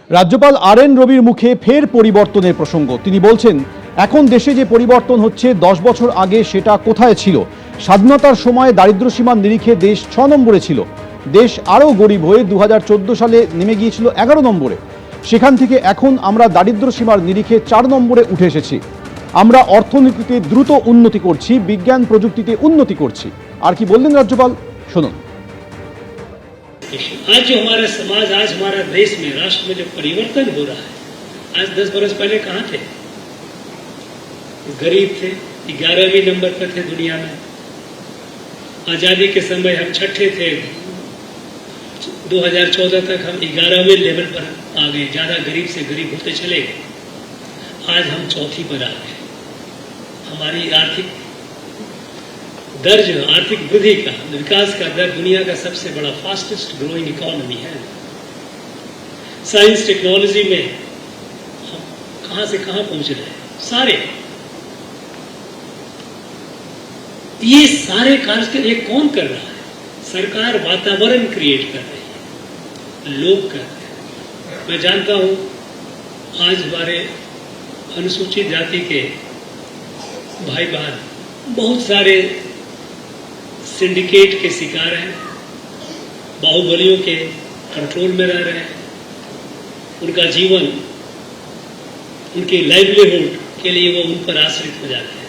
রাজ্যপাল আর.এন. রবির মুখে ফের পরিবর্তনের প্রসঙ্গ। তিনি বলছেন, এখন দেশে যে পরিবর্তন হচ্ছে 10 বছর আগে সেটা কোথায় ছিল? স্বাধীনতার সময় দারিদ্র্যসীমার নিরিখে দেশ 6 নম্বরে ছিল। দেশ আরও গরিব হয়ে 2014 সালে নেমে গিয়েছিল 11 নম্বরে। সেখান থেকে এখন আমরা দারিদ্র্যসীমার নিরিখে 4 নম্বরে উঠে এসেছি। আমরা অর্থনীতিতে দ্রুত উন্নতি করছি, বিজ্ঞান প্রযুক্তিতে উন্নতি করছি। আর কি বললেন রাজ্যপাল, শুনুন। आज जो हमारा समाज, आज हमारा देश में, राष्ट्र में जो परिवर्तन हो रहा है, आज 10 बरस पहले कहाँ थे? गरीब थे, 11वें नंबर पर थे दुनिया में। आजादी के समय हम छठे थे, 2014 तक हम 11वें लेवल पर आ गए, ज्यादा गरीब से गरीब होते चले गए। आज हम चौथी पर आ गए। हमारी आर्थिक दर जो आर्थिक वृद्धि का, विकास का दर दुनिया का सबसे बड़ा फास्टेस्ट ग्रोइंग इकोनॉमी है। साइंस टेक्नोलॉजी में हम कहां से कहां पहुंच रहे हैं। ये सारे कार्य ये कौन कर रहा है? सरकार वातावरण क्रिएट कर रही है, लोग कर रहे हैं। मैं जानता हूं आज हमारे अनुसूचित जाति के भाई बहन बहुत सारे सिंडिकेट के शिकार हैं, बाहुबलियों के कंट्रोल में रह रहे हैं। उनका जीवन, उनकी लाइवलीहुड के लिए वो उन पर आश्रित हो जाते हैं।